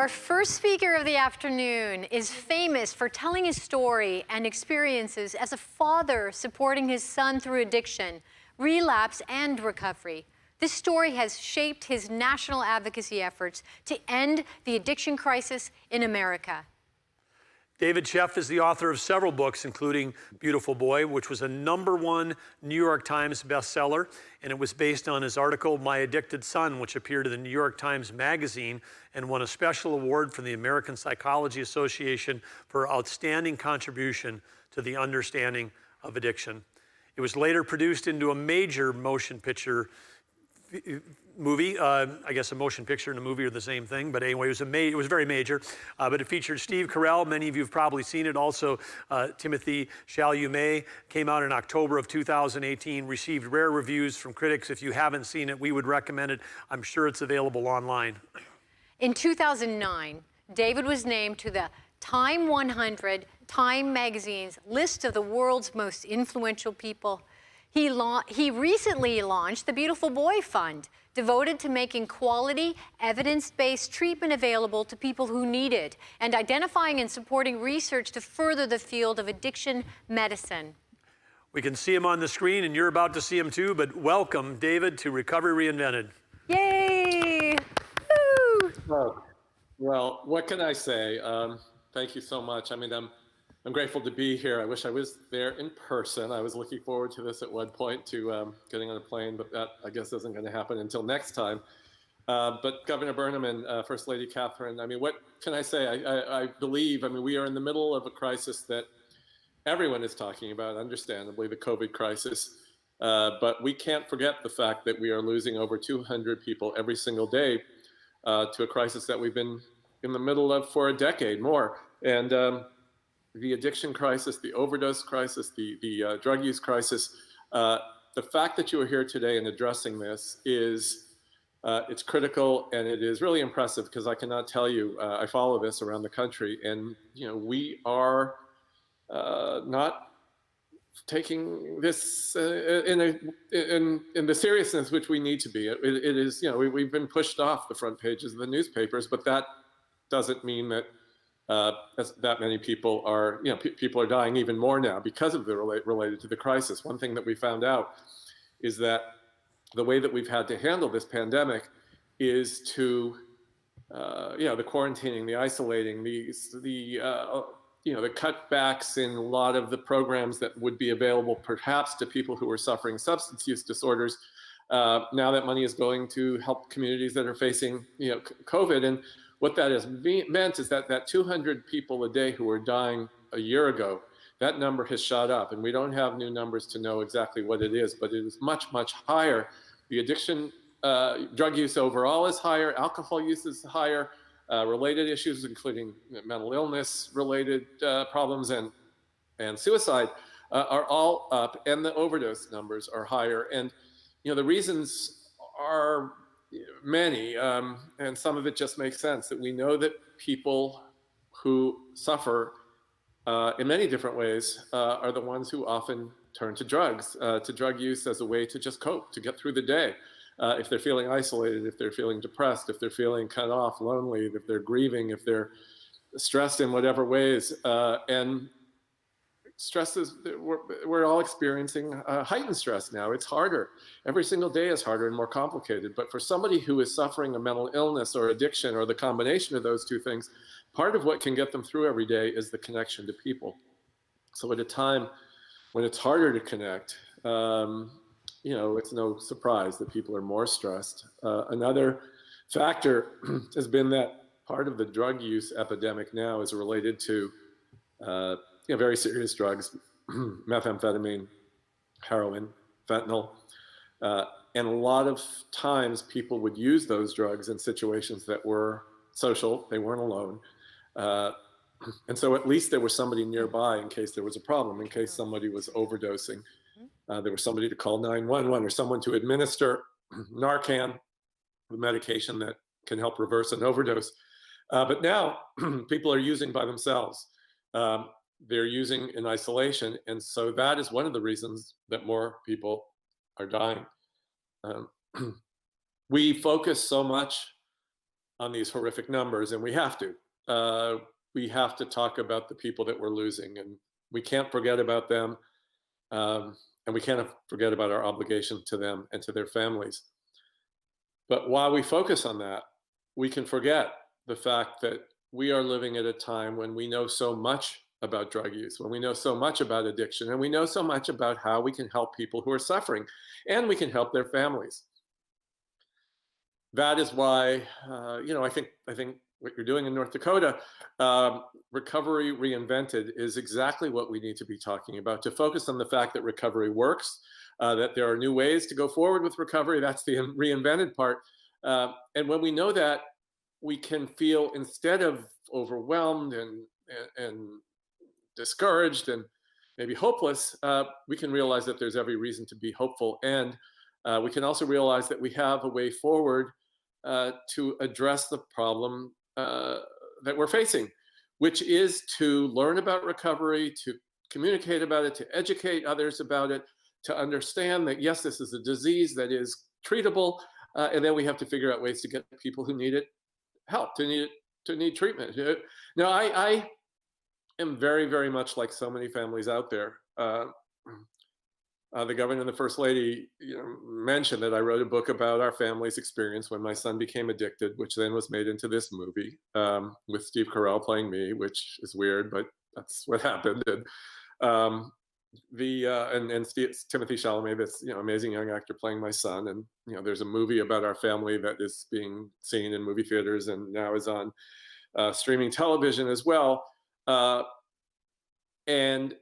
Our first speaker of the afternoon is famous for telling his story and experiences as a father supporting his son through addiction, relapse, and recovery. This story has shaped his national advocacy efforts to end the addiction crisis in America. David Sheff is the author of several books, including Beautiful Boy, which was a #1 New York Times bestseller, and it was based on his article, My Addicted Son, which appeared in the New York Times Magazine and won a special award from the American Psychology Association for outstanding contribution to the understanding of addiction. It was later produced into a major motion picture movie. I guess a motion picture and a movie are the same thing, but anyway, it was very major. But it featured Steve Corell. Many of you have probably seen it. Also, Timothy Chalamet came out in October of 2018, received rare reviews from critics. If you haven't seen it, we would recommend it. I'm sure it's available online. In 2009, David was named to the Time 100 Time magazine's list of the world's most influential people. He recently launched the Beautiful Boy Fund, devoted to making quality, evidence-based treatment available to people who need it, and identifying and supporting research to further the field of addiction medicine. We can see him on the screen, and you're about to see him too, but welcome, David, to Recovery Reinvented. Yay! Woo! Well, what can I say? Thank you so much. I mean, I'm grateful to be here. I wish I was there in person. I was looking forward to this at one point, to getting on a plane, but that, I guess, isn't going to happen until next time. But Governor Burnham and First Lady Catherine, I mean, what can I say? I believe, I mean, we are in the middle of a crisis that everyone is talking about, understandably, the COVID crisis. But we can't forget the fact that we are losing over 200 people every single day to a crisis that we've been in the middle of for a decade more. And the addiction crisis, the overdose crisis, the drug use crisis, the fact that you are here today and addressing this is, it's critical, and it is really impressive, because I cannot tell you, I follow this around the country, and you know, we are not taking this in the seriousness which we need to be. It is, you know, we've been pushed off the front pages of the newspapers, but that doesn't mean that that many people are, you know, people are dying even more now because of the related to the crisis. One thing that we found out is that the way that we've had to handle this pandemic is to, you know, the quarantining, the isolating, you know, the cutbacks in a lot of the programs that would be available perhaps to people who are suffering substance use disorders. Now that money is going to help communities that are facing, you know, COVID. And what that has meant is that 200 people a day who were dying a year ago, that number has shot up, and we don't have new numbers to know exactly what it is, but it is much, much higher. The addiction, drug use overall is higher, alcohol use is higher, related issues, including mental illness related problems and suicide are all up, and the overdose numbers are higher. And you know, the reasons are many, and some of it just makes sense, that we know that people who suffer in many different ways are the ones who often turn to drugs, to drug use as a way to just cope, to get through the day. If they're feeling isolated, if they're feeling depressed, if they're feeling cut off, lonely, if they're grieving, if they're stressed in whatever ways. And stress is, we're all experiencing heightened stress now. It's harder. Every single day is harder and more complicated. But for somebody who is suffering a mental illness or addiction, or the combination of those two things, part of what can get them through every day is the connection to people. So at a time when it's harder to connect, you know, it's no surprise that people are more stressed. Another factor has been that part of the drug use epidemic now is related to you know, very serious drugs, methamphetamine, heroin, fentanyl. And a lot of times people would use those drugs in situations that were social, they weren't alone. And so at least there was somebody nearby in case there was a problem, in case somebody was overdosing. There was somebody to call 911 or someone to administer Narcan, the medication that can help reverse an overdose. But now people are using by themselves. They're using in isolation. And so that is one of the reasons that more people are dying. We focus so much on these horrific numbers, and we have to. We have to talk about the people that we're losing, and we can't forget about them, and we can't forget about our obligation to them and to their families. But while we focus on that, we can forget the fact that we are living at a time when we know so much about drug use, when we know so much about addiction, and we know so much about how we can help people who are suffering, and we can help their families. That is why, I think what you're doing in North Dakota, Recovery Reinvented, is exactly what we need to be talking about, to focus on the fact that recovery works, that there are new ways to go forward with recovery. That's the reinvented part. And when we know that, we can feel, instead of overwhelmed and discouraged and maybe hopeless, we can realize that there's every reason to be hopeful. And we can also realize that we have a way forward to address the problem that we're facing, which is to learn about recovery, to communicate about it, to educate others about it, to understand that, yes, this is a disease that is treatable, and then we have to figure out ways to get people who need it help, to need treatment. Now, I am very, very much like so many families out there. The governor and the first lady, mentioned that I wrote a book about our family's experience when my son became addicted, which then was made into this movie, with Steve Corell playing me, which is weird, but that's what happened. And Timothy Chalamet, this amazing young actor, playing my son. And there's a movie about our family that is being seen in movie theaters and now is on streaming television as well. And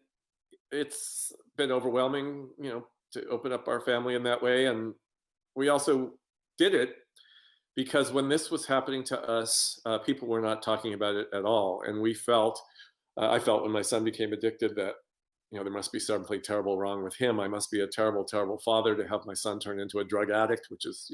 it's been overwhelming, to open up our family in that way. And we also did it because when this was happening to us, people were not talking about it at all. And I felt when my son became addicted that, there must be something terrible wrong with him. I must be a terrible, terrible father to have my son turn into a drug addict, which is,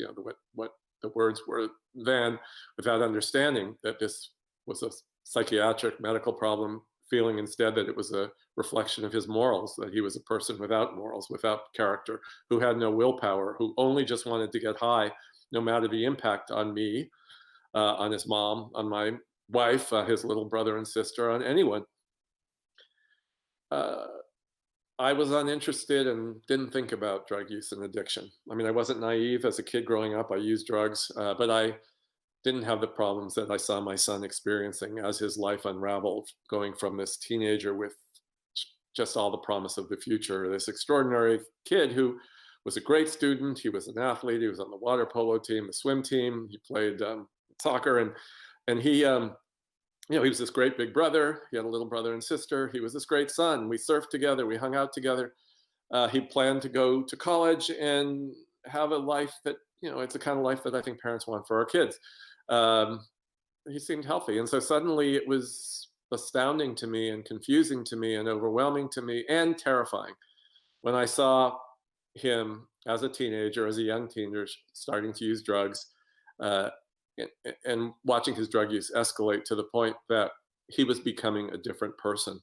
what the words were then, without understanding that this was a psychiatric medical problem, feeling instead that it was a reflection of his morals, that he was a person without morals, without character, who had no willpower, who only just wanted to get high, no matter the impact on me, on his mom, on my wife, his little brother and sister, on anyone. I was uninterested and didn't think about drug use and addiction. I mean, I wasn't naive. As a kid growing up, I used drugs, but I didn't have the problems that I saw my son experiencing as his life unraveled, going from this teenager with just all the promise of the future, this extraordinary kid who was a great student. He was an athlete. He was on the water polo team, the swim team. He played soccer, and he he was this great big brother. He had a little brother and sister. He was this great son. We surfed together. We hung out together. He planned to go to college and have a life that, it's the kind of life that I think parents want for our kids. He seemed healthy. And so suddenly it was astounding to me and confusing to me and overwhelming to me and terrifying when I saw him as a teenager, as a young teenager, starting to use drugs, and watching his drug use escalate to the point that he was becoming a different person.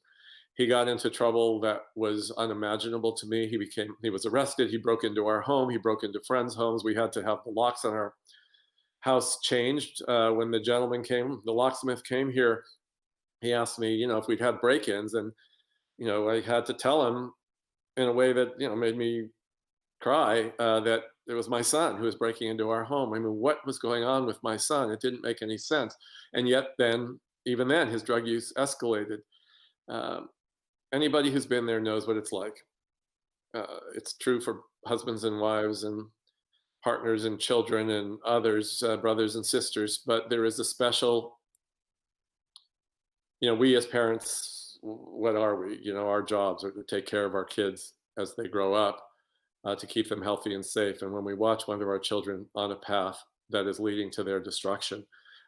He got into trouble that was unimaginable to me. He was arrested. He broke into our home. He broke into friends' homes. We had to have the locks on our house changed. When the locksmith came here, he asked me, if we'd had break-ins, and, I had to tell him in a way that, made me cry, that it was my son who was breaking into our home. I mean, what was going on with my son? It didn't make any sense. And yet even then, his drug use escalated. Anybody who's been there knows what it's like. It's true for husbands and wives and partners and children and others, brothers and sisters, but there is a special, we as parents, what are we? Our jobs are to take care of our kids as they grow up, to keep them healthy and safe. And when we watch one of our children on a path that is leading to their destruction,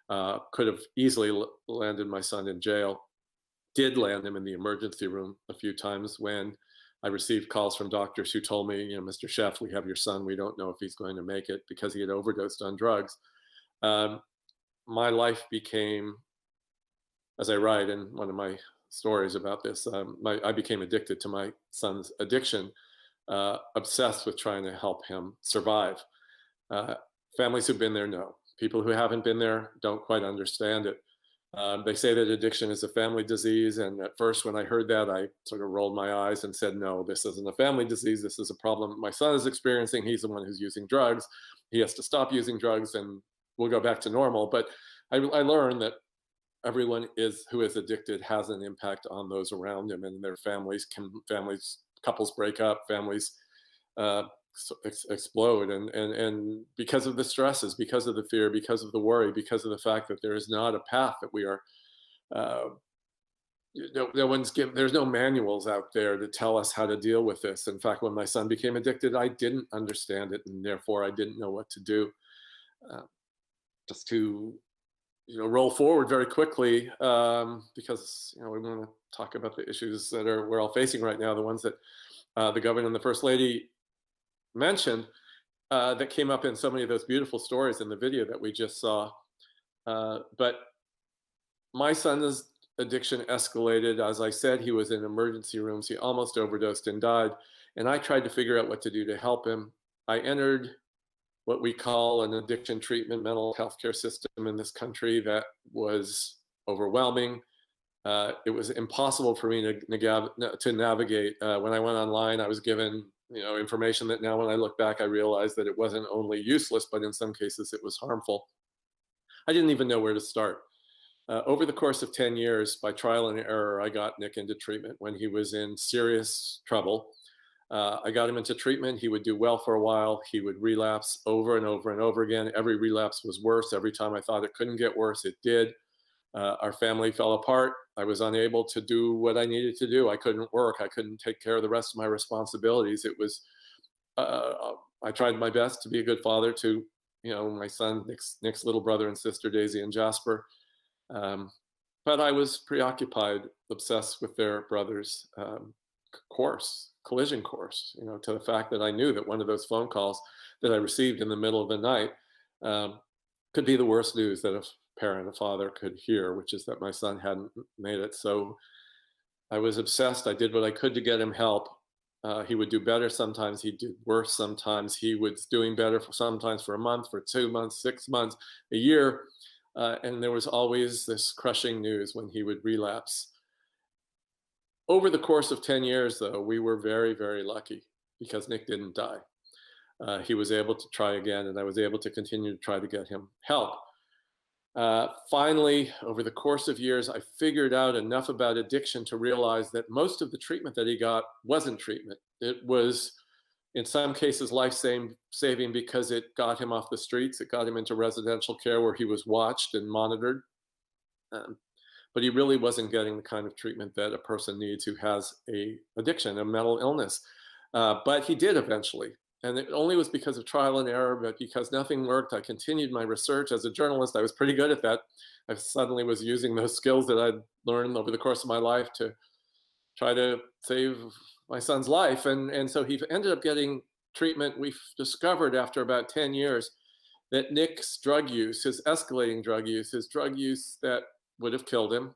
could have easily landed my son in jail, did land him in the emergency room a few times when I received calls from doctors who told me, Mr. Sheff, we have your son. We don't know if he's going to make it because he had overdosed on drugs. My life became, as I write in one of my stories about this, I became addicted to my son's addiction, obsessed with trying to help him survive. Families who've been there know. People who haven't been there don't quite understand it. They say that addiction is a family disease. And at first, when I heard that, I sort of rolled my eyes and said, no, this isn't a family disease. This is a problem my son is experiencing. He's the one who's using drugs. He has to stop using drugs and we'll go back to normal. But I learned that everyone who is addicted has an impact on those around him and their families. Couples break up, families explode, and because of the stresses, because of the fear, because of the worry, because of the fact that there is not a path that we are no one's given, there's no manuals out there to tell us how to deal with this. In fact, when my son became addicted, I didn't understand it, and therefore I didn't know what to do. Just to roll forward very quickly, because we want to talk about the issues that we're all facing right now, the ones that the governor and the first lady mentioned, that came up in so many of those beautiful stories in the video that we just saw. But my son's addiction escalated. As I said, he was in emergency rooms. He almost overdosed and died. And I tried to figure out what to do to help him. I entered what we call an addiction treatment mental health care system in this country that was overwhelming. It was impossible for me to navigate. When I went online, I was given information that now when I look back, I realized that it wasn't only useless, but in some cases it was harmful. I didn't even know where to start. Over the course of 10 years, by trial and error, I got Nick into treatment when he was in serious trouble. I got him into treatment. He would do well for a while. He would relapse over and over and over again. Every relapse was worse. Every time I thought it couldn't get worse, it did. Our family fell apart. I was unable to do what I needed to do. I couldn't work. I couldn't take care of the rest of my responsibilities. It was, I tried my best to be a good father to, my son, Nick's little brother and sister, Daisy and Jasper. But I was preoccupied, obsessed with their brother's collision course, to the fact that I knew that one of those phone calls that I received in the middle of the night could be the worst news that a parent, a father could hear, which is that my son hadn't made it. So I was obsessed. I did what I could to get him help. He would do better sometimes. He'd do worse sometimes. He was doing better sometimes for a month, for 2 months, 6 months, a year. And there was always this crushing news when he would relapse. Over the course of 10 years, though, we were very, very lucky because Nick didn't die. He was able to try again, and I was able to continue to try to get him help. Finally, over the course of years, I figured out enough about addiction to realize that most of the treatment that he got wasn't treatment. It was, in some cases, life-saving because it got him off the streets. It got him into residential care where he was watched and monitored. But he really wasn't getting the kind of treatment that a person needs who has an addiction, a mental illness. But he did eventually. And it only was because of trial and error, but because nothing worked, I continued my research. As a journalist, I was pretty good at that. I suddenly was using those skills that I'd learned over the course of my life to try to save my son's life. And so he ended up getting treatment. We've discovered after about 10 years that Nick's drug use, his escalating drug use, his drug use that would have killed him,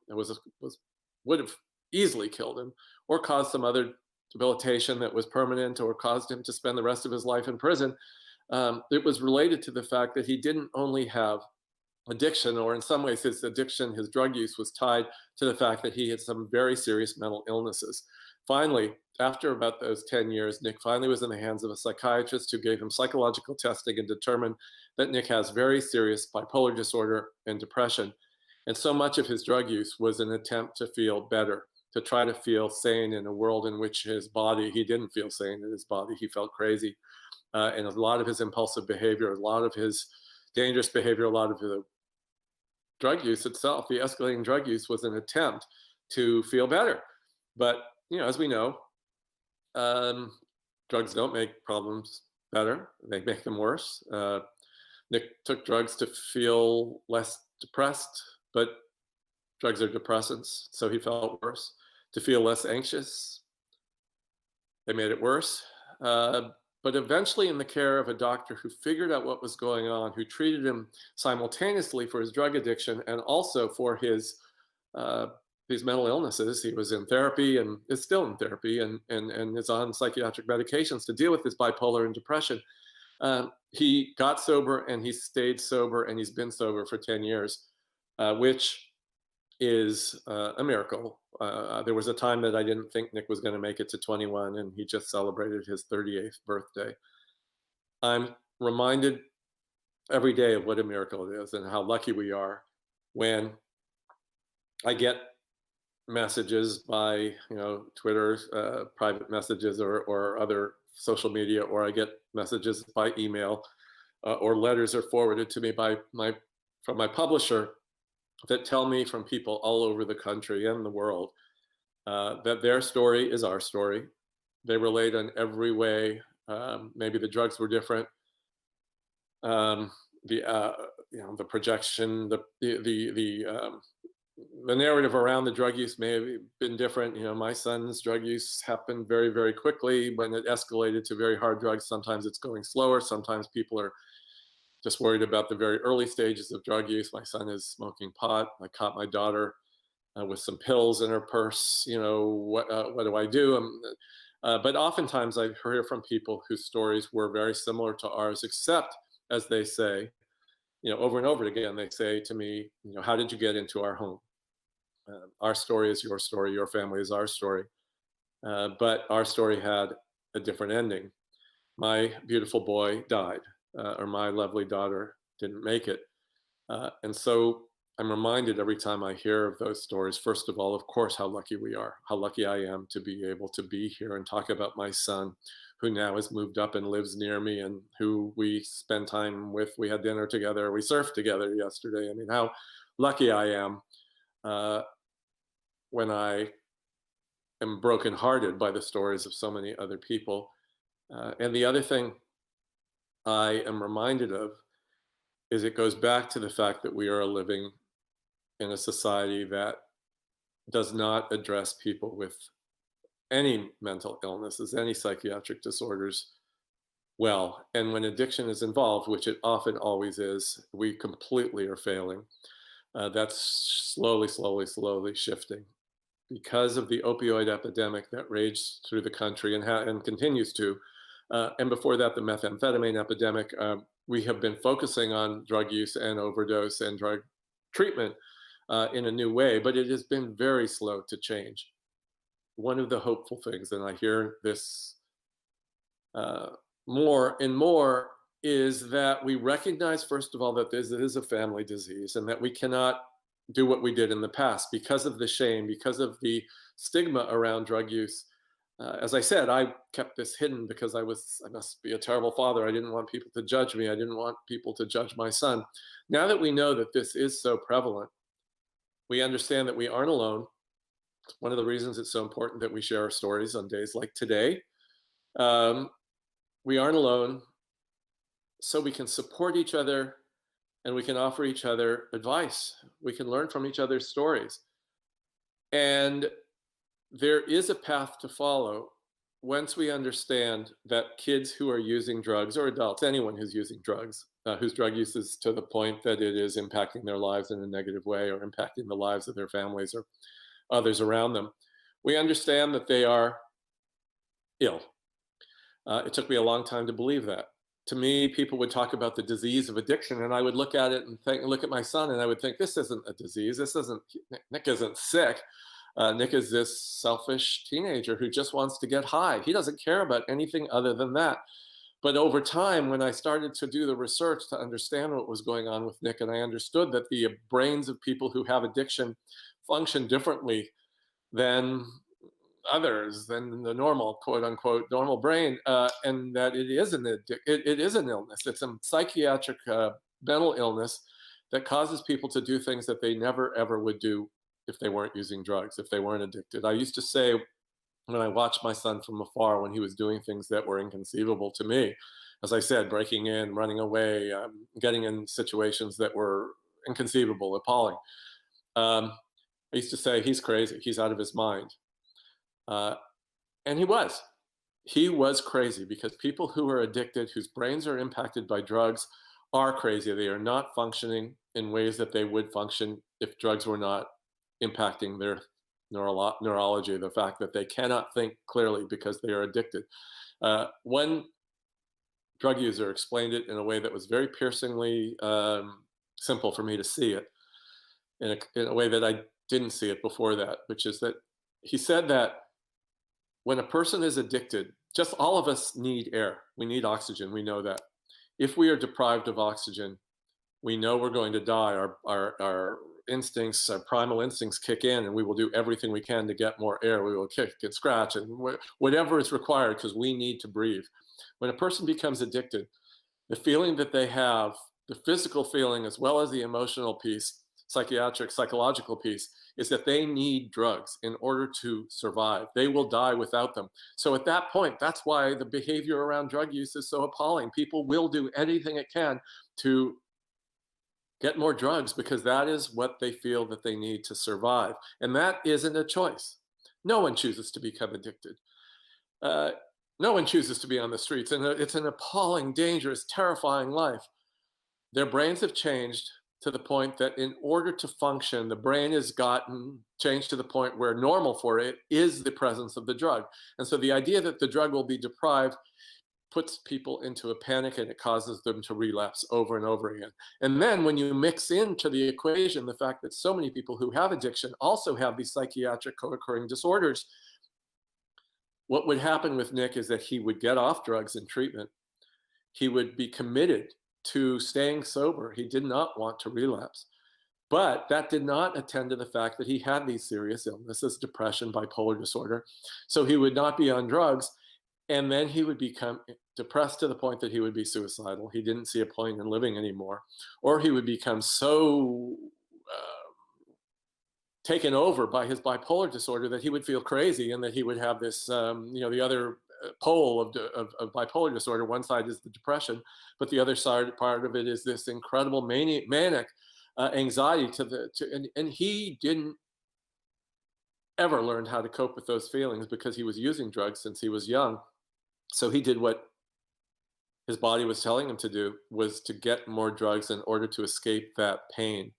would have easily killed him, or caused some other debilitation that was permanent, or caused him to spend the rest of his life in prison. It was related to the fact that he didn't only have addiction, or in some ways his addiction, his drug use was tied to the fact that he had some very serious mental illnesses. Finally, after about those 10 years, Nick finally was in the hands of a psychiatrist who gave him psychological testing and determined that Nick has very serious bipolar disorder and depression. And so much of his drug use was an attempt to feel better, to try to feel sane in a world in which he didn't feel sane in his body. He felt crazy. And a lot of his impulsive behavior, a lot of his dangerous behavior, a lot of the drug use itself, the escalating drug use, was an attempt to feel better. But, as we know, drugs don't make problems better. They make them worse. Nick took drugs to feel less depressed, but drugs are depressants, so he felt worse. To feel less anxious, they made it worse. But eventually, in the care of a doctor who figured out what was going on, who treated him simultaneously for his drug addiction and also for his mental illnesses, he was in therapy and is still in therapy and is on psychiatric medications to deal with his bipolar and depression. He got sober and he stayed sober and he's been sober for 10 years, which is a miracle. There was a time that I didn't think Nick was going to make it to 21, and he just celebrated his 38th birthday. I'm reminded every day of what a miracle it is and how lucky we are when I get messages by, Twitter, private messages or other social media, or I get messages by email, or letters are forwarded to me from my publisher that tell me from people all over the country and the world that their story is our story. They relate in every way. Maybe the drugs were different. The projection, the narrative around the drug use may have been different. My son's drug use happened very, very quickly. When it escalated to very hard drugs, sometimes it's going slower. Sometimes people are just worried about the very early stages of drug use. My son is smoking pot. I caught my daughter with some pills in her purse. What do I do? But oftentimes I hear from people whose stories were very similar to ours, except, as they say, over and over again, they say to me, how did you get into our home? Our story is your story. Your family is our story. But our story had a different ending. My beautiful boy died, or my lovely daughter didn't make it. And so I'm reminded every time I hear of those stories, first of all, of course, how lucky we are, how lucky I am to be able to be here and talk about my son, who now has moved up and lives near me and who we spend time with. We had dinner together. We surfed together yesterday. I mean, how lucky I am when I am brokenhearted by the stories of so many other people. And the other thing I am reminded of is it goes back to the fact that we are living in a society that does not address people with any mental illnesses, any psychiatric disorders well. And when addiction is involved, which it often always is, we completely are failing. That's slowly shifting because of the opioid epidemic that raged through the country and continues to. And before that, the methamphetamine epidemic. We have been focusing on drug use and overdose and drug treatment in a new way, but it has been very slow to change. One of the hopeful things, and I hear this more and more, is that we recognize, first of all, that this is a family disease and that we cannot do what we did in the past because of the shame, because of the stigma around drug use. As I said, I kept this hidden because I must be a terrible father. I didn't want people to judge me. I didn't want people to judge my son. Now that we know that this is so prevalent, we understand that we aren't alone. It's one of the reasons it's so important that we share our stories on days like today. We aren't alone, so we can support each other and we can offer each other advice. We can learn from each other's stories. And there is a path to follow once we understand that kids who are using drugs, or adults, anyone who's using drugs, whose drug use is to the point that it is impacting their lives in a negative way or impacting the lives of their families or others around them, we understand that they are ill. It took me a long time to believe that. To me, people would talk about the disease of addiction, and I would look at it and look at my son, and I would think, this isn't a disease. Nick isn't sick. Nick is this selfish teenager who just wants to get high. He doesn't care about anything other than that. But over time, when I started to do the research to understand what was going on with Nick, and I understood that the brains of people who have addiction function differently than others, than the normal, quote unquote, normal brain, and that it is an illness. It's a psychiatric mental illness that causes people to do things that they never, ever would do if they weren't using drugs, if they weren't addicted. I used to say, when I watched my son from afar, when he was doing things that were inconceivable to me, as I said, breaking in, running away, getting in situations that were inconceivable, appalling. I used to say, he's crazy, he's out of his mind. And he was. He was crazy, because people who are addicted, whose brains are impacted by drugs, are crazy. They are not functioning in ways that they would function if drugs were not impacting their neurology, the fact that they cannot think clearly because they are addicted. One drug user explained it in a way that was very piercingly simple for me to see it in a way that I didn't see it before that, which is that he said that when a person is addicted, just all of us need air. We need oxygen. We know that. If we are deprived of oxygen, we know we're going to die. Our instincts, our primal instincts kick in, and we will do everything we can to get more air. We will kick and scratch and whatever is required because we need to breathe. When a person becomes addicted, the feeling that they have, the physical feeling as well as the emotional piece, psychiatric, psychological piece, is that they need drugs in order to survive. They will die without them. So at that point, that's why the behavior around drug use is so appalling. People will do anything it can to get more drugs because that is what they feel that they need to survive. And that isn't a choice. No one chooses to become addicted. No one chooses to be on the streets. And it's an appalling, dangerous, terrifying life. Their brains have changed to the point that in order to function, the brain has gotten changed to the point where normal for it is the presence of the drug. And so the idea that the drug will be deprived puts people into a panic, and it causes them to relapse over and over again. And then when you mix into the equation the fact that so many people who have addiction also have these psychiatric co-occurring disorders, what would happen with Nick is that he would get off drugs and treatment. He would be committed to staying sober. He did not want to relapse. But that did not attend to the fact that he had these serious illnesses, depression, bipolar disorder. So he would not be on drugs. And then he would become depressed to the point that he would be suicidal. He didn't see a point in living anymore. Or he would become so taken over by his bipolar disorder that he would feel crazy, and that he would have this, the other pole of bipolar disorder. One side is the depression, but the other side part of it is this incredible manic anxiety and he didn't ever learn how to cope with those feelings because he was using drugs since he was young. So he did what his body was telling him to do, was to get more drugs in order to escape that pain.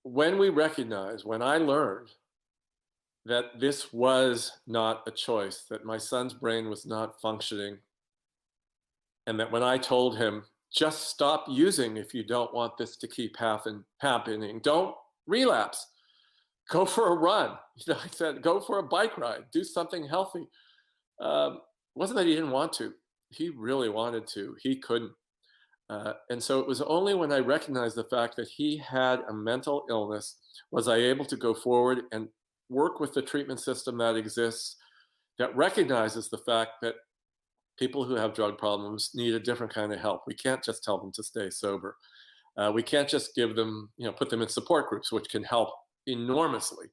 When I learned that this was not a choice, that my son's brain was not functioning, and that when I told him, just stop using if you don't want this to keep happening, don't relapse, go for a run. I said, go for a bike ride, do something healthy. It wasn't that he didn't want to. He really wanted to. He couldn't. And so it was only when I recognized the fact that he had a mental illness was I able to go forward and work with the treatment system that exists, that recognizes the fact that people who have drug problems need a different kind of help. We can't just tell them to stay sober. We can't just give them, put them in support groups, which can help enormously,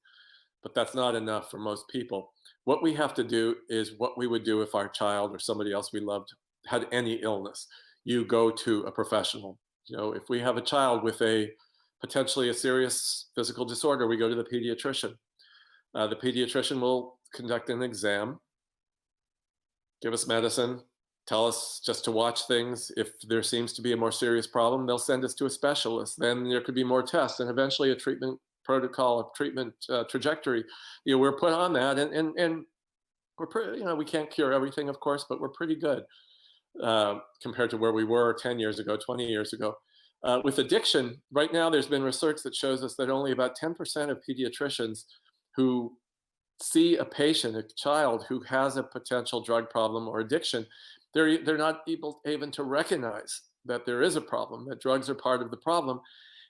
but that's not enough for most people. What we have to do is what we would do if our child or somebody else we loved had any illness. You go to a professional. If we have a child with potentially a serious physical disorder, we go to the pediatrician. The pediatrician will conduct an exam, give us medicine, tell us just to watch things. If there seems to be a more serious problem, they'll send us to a specialist. Then there could be more tests and eventually a treatment protocol, a treatment trajectory. We're put on that, and we're pretty, we can't cure everything, of course, but we're pretty good compared to where we were 10 years ago, 20 years ago. With addiction, right now there's been research that shows us that only about 10% of pediatricians who see a patient, a child who has a potential drug problem or addiction, they're not able even to recognize that there is a problem, that drugs are part of the problem.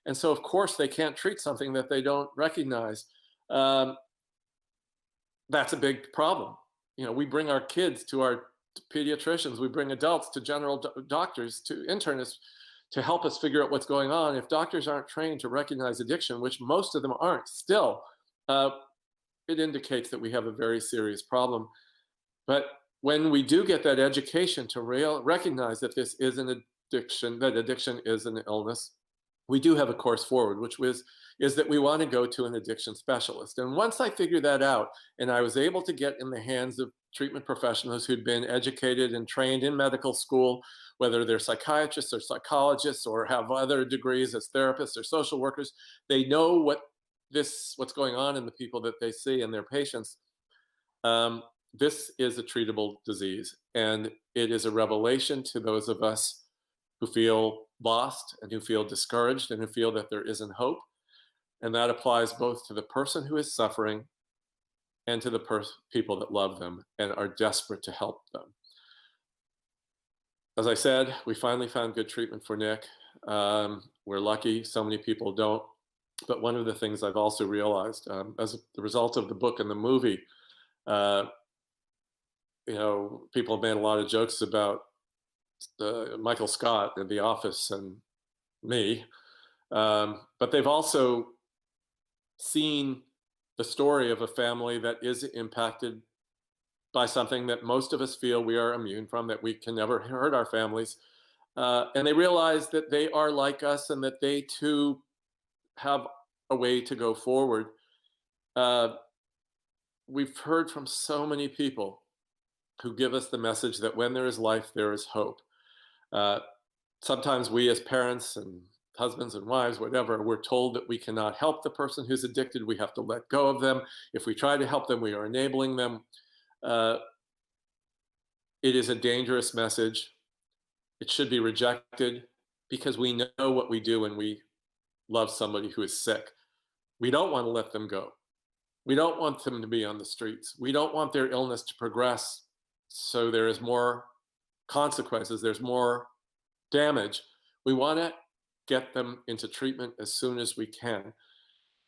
And so, of course, they can't treat something that they don't recognize. That's a big problem. We bring our kids to our pediatricians, we bring adults to general doctors, to internists, to help us figure out what's going on. If doctors aren't trained to recognize addiction, which most of them aren't still, it indicates that we have a very serious problem. But when we do get that education to recognize that this is an addiction, that addiction is an illness, we do have a course forward, which is that we want to go to an addiction specialist. And once I figured that out, and I was able to get in the hands of treatment professionals who'd been educated and trained in medical school, whether they're psychiatrists or psychologists or have other degrees as therapists or social workers, they know what's going on in the people that they see and their patients. this is a treatable disease, and it is a revelation to those of us who feel lost and who feel discouraged and who feel that there isn't hope. And that applies both to the person who is suffering and to the people that love them and are desperate to help them. As I said, we finally found good treatment for Nick. We're lucky, so many people don't. But one of the things I've also realized as the result of the book and the movie, people have made a lot of jokes about Michael Scott in The Office and me, but they've also seen the story of a family that is impacted by something that most of us feel we are immune from, that we can never hurt our families. And they realize that they are like us and that they too have a way to go forward. We've heard from so many people who give us the message that when there is life, there is hope. Sometimes we as parents and husbands and wives, whatever, we're told that we cannot help the person who's addicted. We have to let go of them. If we try to help them, we are enabling them. It is a dangerous message. It should be rejected because we know what we do when we love somebody who is sick. We don't want to let them go. We don't want them to be on the streets. We don't want their illness to progress so there is more consequences, there's more damage. We want to get them into treatment as soon as we can.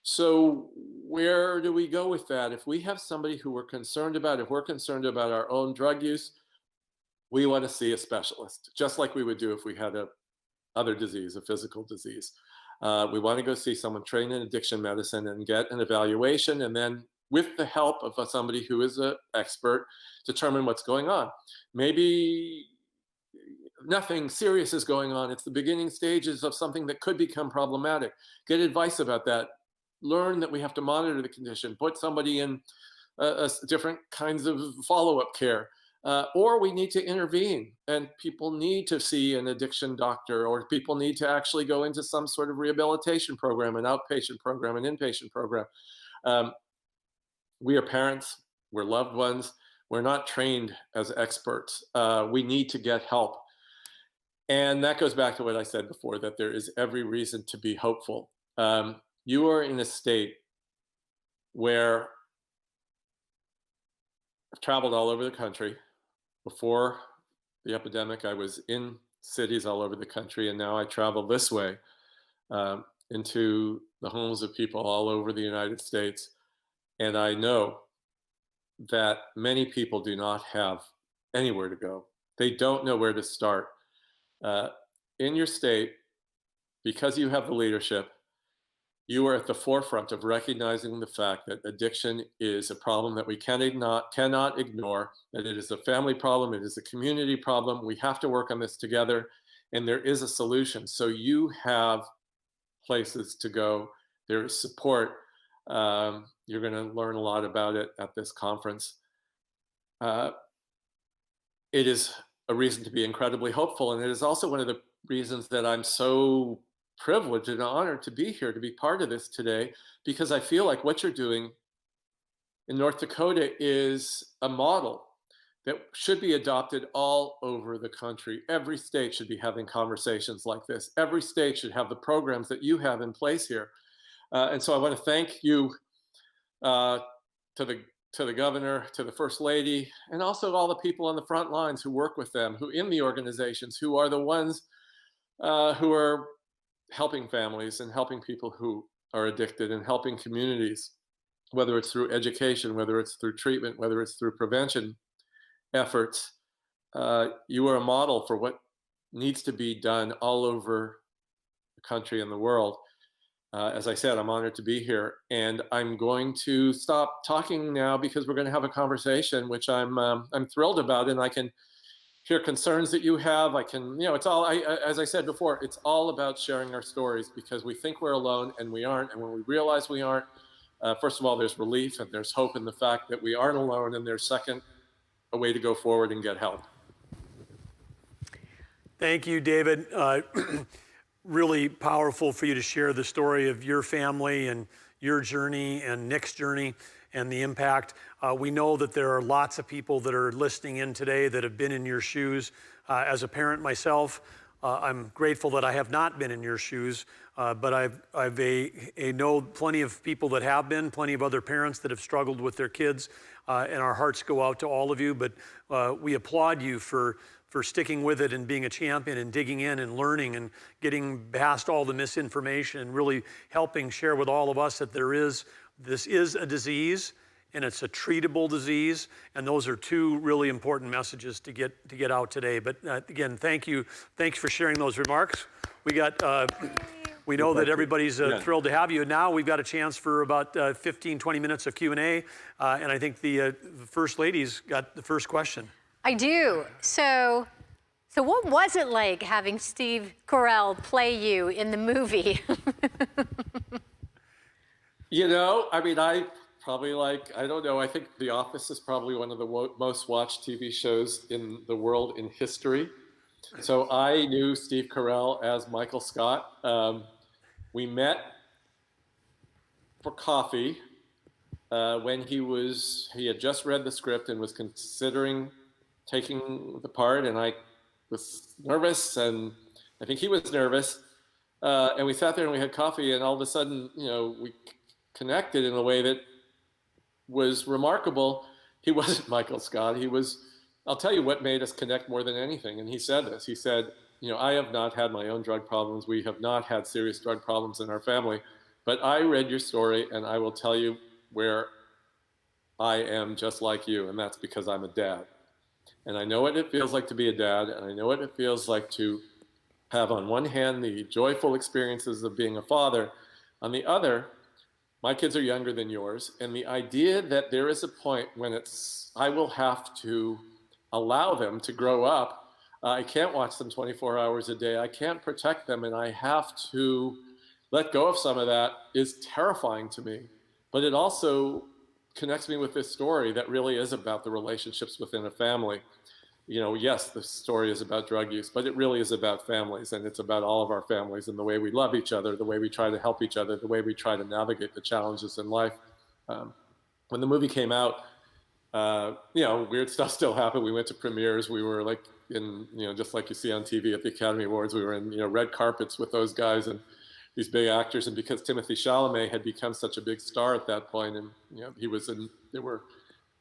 So where do we go with that? If we have somebody who we're concerned about, if we're concerned about our own drug use, we want to see a specialist, just like we would do if we had a other disease, a physical disease. We want to go see someone trained in addiction medicine and get an evaluation, and then with the help of somebody who is an expert, determine what's going on. Maybe nothing serious is going on. It's the beginning stages of something that could become problematic. Get advice about that. Learn that we have to monitor the condition, put somebody in different kinds of follow-up care. Or we need to intervene, and people need to see an addiction doctor, or people need to actually go into some sort of rehabilitation program, an outpatient program, an inpatient program. We are parents, we're loved ones, we're not trained as experts. We need to get help. And that goes back to what I said before, that there is every reason to be hopeful. You are in a state where I've traveled all over the country. Before the epidemic, I was in cities all over the country, and now I travel this way into the homes of people all over the United States. And I know that many people do not have anywhere to go. They don't know where to start. In your state, because you have the leadership, you are at the forefront of recognizing the fact that addiction is a problem that we cannot ignore, that it is a family problem, it is a community problem. We have to work on this together, and there is a solution. So you have places to go. There is support. You're going to learn a lot about it at this conference. It is a reason to be incredibly hopeful, and it is also one of the reasons that I'm so privileged and honored to be here, to be part of this today, because I feel like what you're doing in North Dakota is a model that should be adopted all over the country. Every state should be having conversations like this. Every state should have the programs that you have in place here. And so I want to thank you to the governor, to the first lady, and also all the people on the front lines who work with them, who in the organizations, who are the ones who are helping families and helping people who are addicted and helping communities, whether it's through education, whether it's through treatment, whether it's through prevention efforts. You are a model for what needs to be done all over the country and the world. As I said, I'm honored to be here, and I'm going to stop talking now because we're going to have a conversation, which I'm thrilled about, and I can hear concerns that you have. I can, it's all, as I said before, it's all about sharing our stories, because we think we're alone and we aren't. And when we realize we aren't, first of all, there's relief and there's hope in the fact that we aren't alone. And there's second, a way to go forward and get help. Thank you, David. Really powerful for you to share the story of your family and your journey and Nick's journey. and the impact. We know that there are lots of people that are listening in today that have been in your shoes. As a parent myself, I'm grateful that I have not been in your shoes, but I know plenty of people that have been, plenty of other parents that have struggled with their kids, and our hearts go out to all of you. But we applaud you for sticking with it and being a champion and digging in and learning and getting past all the misinformation and really helping share with all of us that this is a disease and it's a treatable disease, and those are two really important messages to get out today. But again, thank you for sharing those remarks. We know that everybody's thrilled to have you. Now we've got a chance for about 15, 20 minutes of Q&A, and I think the First Lady's got the first question. I do. So what was it like having Steve Corell play you in the movie? I probably I don't know, I think The Office is probably one of the most watched TV shows in the world in history. So I knew Steve Carell as Michael Scott. We met for coffee when he had just read the script and was considering taking the part, and I was nervous, and I think he was nervous. And we sat there and we had coffee, and all of a sudden, we connected in a way that was remarkable. He wasn't Michael Scott. I'll tell you what made us connect more than anything. And he said this. He said, I have not had my own drug problems. We have not had serious drug problems in our family. But I read your story, and I will tell you where I am just like you, and that's because I'm a dad. And I know what it feels like to be a dad, and I know what it feels like to have, on one hand, the joyful experiences of being a father. On the other, my kids are younger than yours, and the idea that there is a point when I will have to allow them to grow up. I can't watch them 24 hours a day. I can't protect them, and I have to let go of some of that is terrifying to me. But it also connects me with this story that really is about the relationships within a family. Yes, the story is about drug use, but it really is about families, and it's about all of our families and the way we love each other, the way we try to help each other, the way we try to navigate the challenges in life. When the movie came out, weird stuff still happened. We went to premieres. We were just like you see on TV at the Academy Awards, we were in, red carpets with those guys and these big actors. And because Timothée Chalamet had become such a big star at that point, and, there were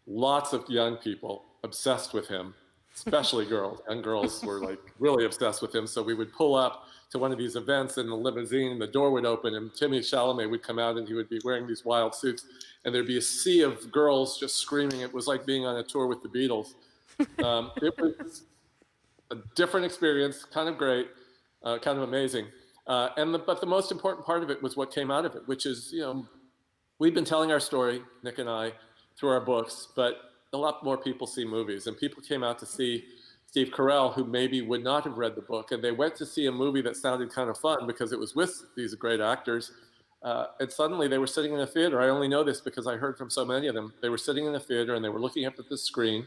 lots of young people obsessed with him, especially girls. Young girls were really obsessed with him. So we would pull up to one of these events in the limousine, and the door would open, and Timothée Chalamet would come out, and he would be wearing these wild suits, and there'd be a sea of girls just screaming. It was like being on a tour with the Beatles. It was a different experience, kind of great, kind of amazing. But the most important part of it was what came out of it, which is, we've been telling our story, Nick and I, through our books, but a lot more people see movies, and people came out to see Steve Carell, who maybe would not have read the book, and they went to see a movie that sounded kind of fun because it was with these great actors, and suddenly they were sitting in a theater. I only know this because I heard from so many of them. They were sitting in a theater, and they were looking up at the screen,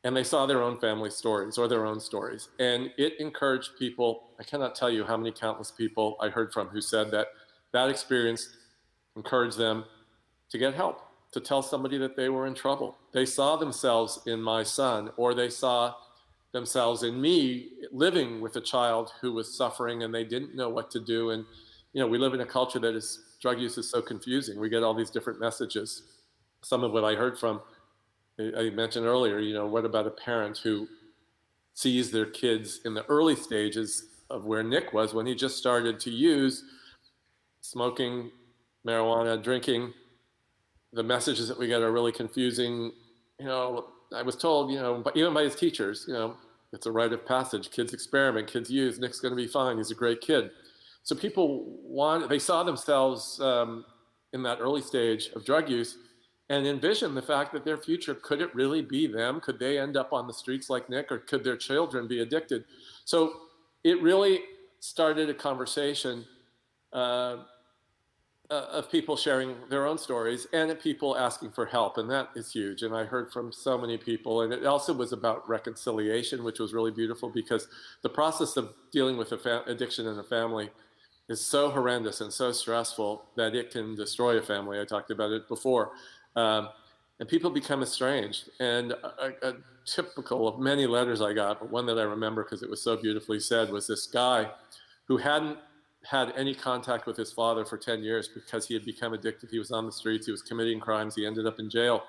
and they saw their own family stories or their own stories, and it encouraged people. I cannot tell you how many countless people I heard from who said that experience encouraged them to get help, to tell somebody that they were in trouble. They saw themselves in my son, or they saw themselves in me living with a child who was suffering and they didn't know what to do. And, we live in a culture that drug use is so confusing. We get all these different messages. Some of what I heard from, I mentioned earlier, what about a parent who sees their kids in the early stages of where Nick was when he just started to use smoking, marijuana, drinking. The messages that we get are really confusing. I was told, even by his teachers, it's a rite of passage. Kids experiment, kids use, Nick's going to be fine. He's a great kid. So they saw themselves in that early stage of drug use and envisioned the fact that their future, could it really be them? Could they end up on the streets like Nick, or could their children be addicted? So it really started a conversation of people sharing their own stories and people asking for help, and that is huge. And I heard from so many people, and it also was about reconciliation, which was really beautiful, because the process of dealing with addiction in a family is so horrendous and so stressful that it can destroy a family. I talked about it before. And people become estranged. And a typical of many letters I got, but one that I remember because it was so beautifully said, was this guy who hadn't had any contact with his father for 10 years because he had become addicted. He was on the streets, he was committing crimes, he ended up in jail.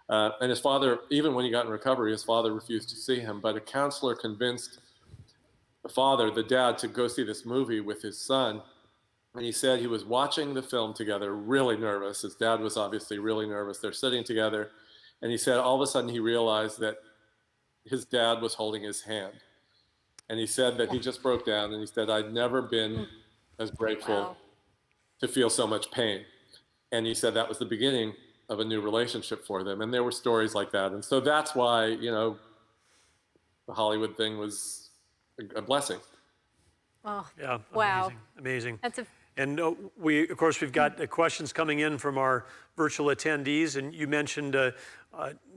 And his father, even when he got in recovery, his father refused to see him. But a counselor convinced the father, the dad, to go see this movie with his son. And he said he was watching the film together, really nervous. His dad was obviously really nervous. They're sitting together. And he said all of a sudden he realized that his dad was holding his hand. And he said that he just broke down, and he said, I'd never been as grateful to feel so much pain. And he said that was the beginning of a new relationship for them. And there were stories like that. And so that's why, you know, the Hollywood thing was a blessing. Oh, Yeah, wow. amazing, amazing. That's a And of course, we've got questions coming in from our virtual attendees, and you mentioned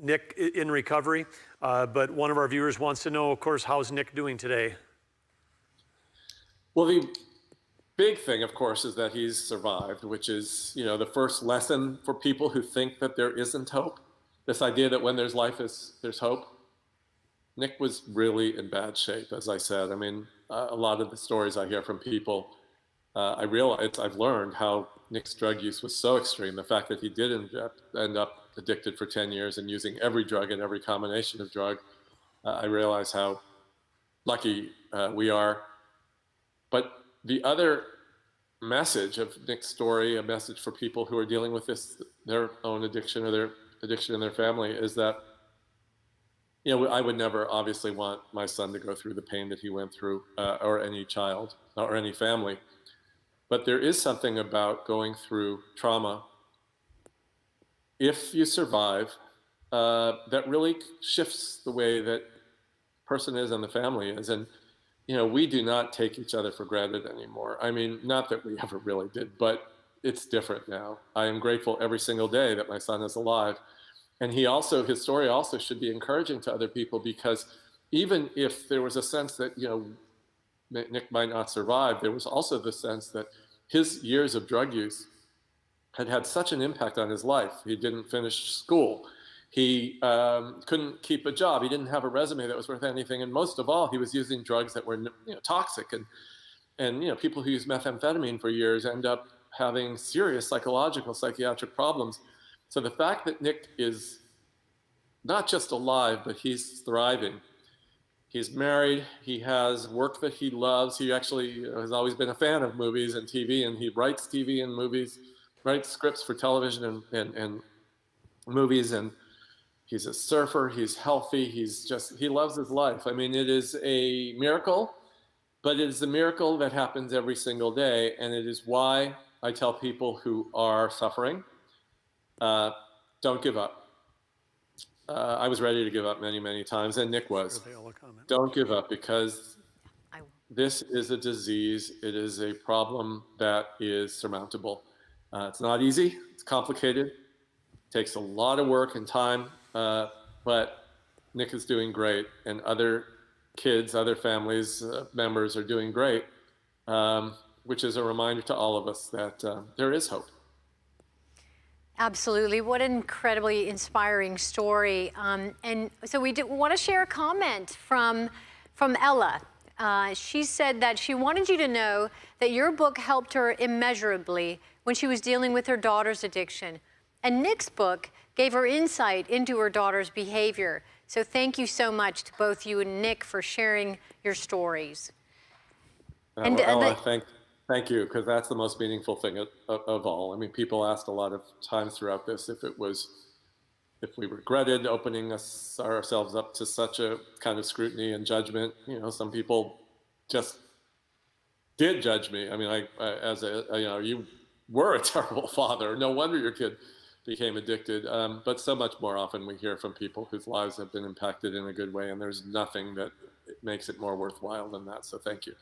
Nick in recovery, but one of our viewers wants to know, of course, how's Nick doing today? Well, the big thing, of course, is that he's survived, which is, you know, the first lesson for people who think that there isn't hope. This idea that when there's life, there's hope. Nick was really in bad shape, as I said. I mean, a lot of the stories I hear from people, I realize I've learned how Nick's drug use was so extreme. The fact that he did end up addicted for 10 years and using every drug and every combination of drug, I realize how lucky we are. But the other message of Nick's story, a message for people who are dealing with this, their own addiction or their addiction in their family, is that, you know, I would never obviously want my son to go through the pain that he went through, or any child or any family. But there is something about going through trauma, if you survive, that really shifts the way that person is and the family is. And, you know, we do not take each other for granted anymore. I mean, not that we ever really did, but it's different now. I am grateful every single day that my son is alive. And his story also should be encouraging to other people, because even if there was a sense that, you know, Nick might not survive, there was also the sense that his years of drug use had such an impact on his life. He didn't finish school. He couldn't keep a job. He didn't have a resume that was worth anything. And most of all, he was using drugs that were, you know, toxic. And you know, people who use methamphetamine for years end up having serious psychiatric problems. So the fact that Nick is not just alive, but he's thriving. He's married, he has work that he loves. He actually has always been a fan of movies and TV, and he writes TV and movies, writes scripts for television and movies, and he's a surfer, he's healthy, he loves his life. I mean, it is a miracle, but it is a miracle that happens every single day, and it is why I tell people who are suffering, don't give up. I was ready to give up many, many times, and Nick was. Don't give up, because this is a disease. It is a problem that is surmountable. It's not easy. It's complicated. It takes a lot of work and time, but Nick is doing great, and other kids, other families, members are doing great, which is a reminder to all of us that there is hope. Absolutely. What an incredibly inspiring story. And so we want to share a comment from Ella. She said that she wanted you to know that your book helped her immeasurably when she was dealing with her daughter's addiction. And Nick's book gave her insight into her daughter's behavior. So thank you so much to both you and Nick for sharing your stories. And Ella, thank you, because that's the most meaningful thing of all. I mean, people asked a lot of times throughout this if we regretted opening ourselves up to such a kind of scrutiny and judgment. You know, some people just did judge me. I mean, you were a terrible father. No wonder your kid became addicted. But so much more often we hear from people whose lives have been impacted in a good way, and there's nothing that makes it more worthwhile than that. So thank you.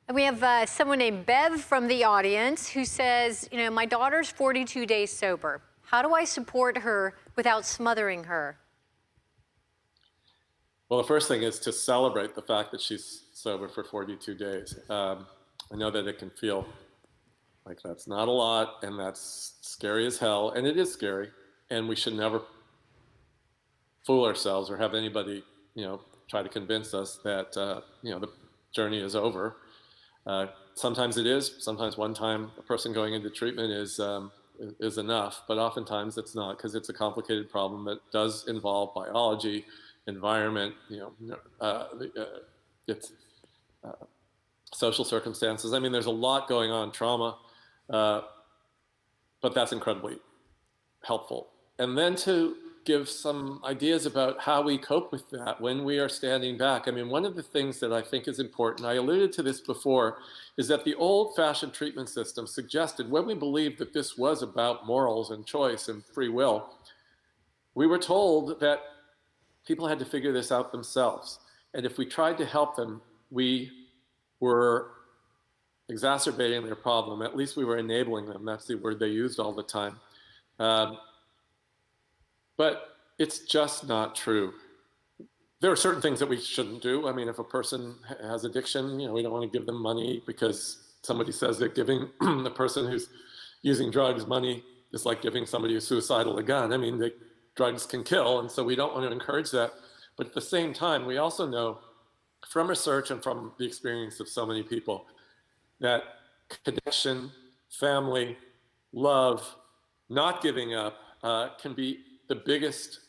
And we have someone named Bev from the audience who says, you know, my daughter's 42 days sober. How do I support her without smothering her? Well, the first thing is to celebrate the fact that she's sober for 42 days. I know that it can feel Like, that's not a lot, and that's scary as hell, and it is scary, and we should never fool ourselves or have anybody, try to convince us that, the journey is over. Sometimes it is. Sometimes one time a person going into treatment is enough, but oftentimes it's not, because it's a complicated problem that does involve biology, environment, it's social circumstances. I mean, there's a lot going on, trauma, but that's incredibly helpful. And then to give some ideas about how we cope with that when we are standing back. I mean, one of the things that I think is important, I alluded to this before, is that the old-fashioned treatment system suggested, when we believed that this was about morals and choice and free will, we were told that people had to figure this out themselves. And if we tried to help them, we were exacerbating their problem. At least we were enabling them. That's the word they used all the time. But it's just not true. There are certain things that we shouldn't do. I mean, if a person has addiction, we don't want to give them money because somebody says that giving the person who's using drugs money is like giving somebody who's suicidal a gun. I mean, drugs can kill, and so we don't want to encourage that. But at the same time, we also know from research and from the experience of so many people that connection, family, love, not giving up can be the biggest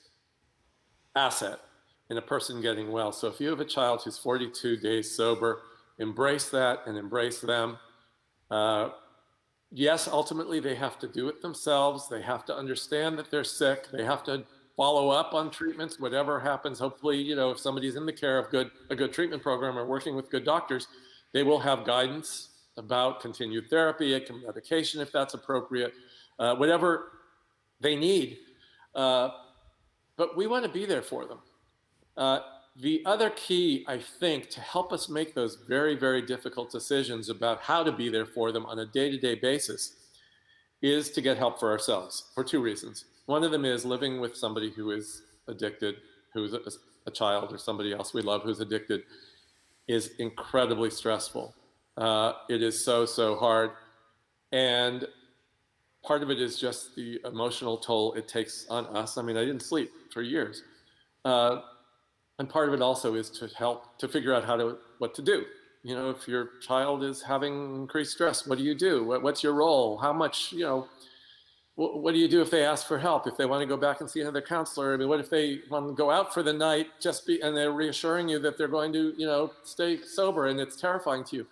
asset in a person getting well. So if you have a child who's 42 days sober, embrace that and embrace them. Yes, ultimately they have to do it themselves. They have to understand that they're sick. They have to follow up on treatments, whatever happens. Hopefully, if somebody's in the care of a good treatment program or working with good doctors, they will have guidance about continued therapy, medication if that's appropriate, whatever they need. But we want to be there for them. The other key, I think, to help us make those very, very difficult decisions about how to be there for them on a day-to-day basis is to get help for ourselves for two reasons. One of them is living with somebody who is addicted, who's a child or somebody else we love who's addicted, is incredibly stressful. It is so, so hard. And part of it is just the emotional toll it takes on us. I mean, I didn't sleep for years. And part of it also is to help to figure out what to do. If your child is having increased stress, what do you do? What's your role? How much, what do you do if they ask for help? If they want to go back and see another counselor? I mean, what if they want to go out for the night and they're reassuring you that they're going to, stay sober, and it's terrifying to you?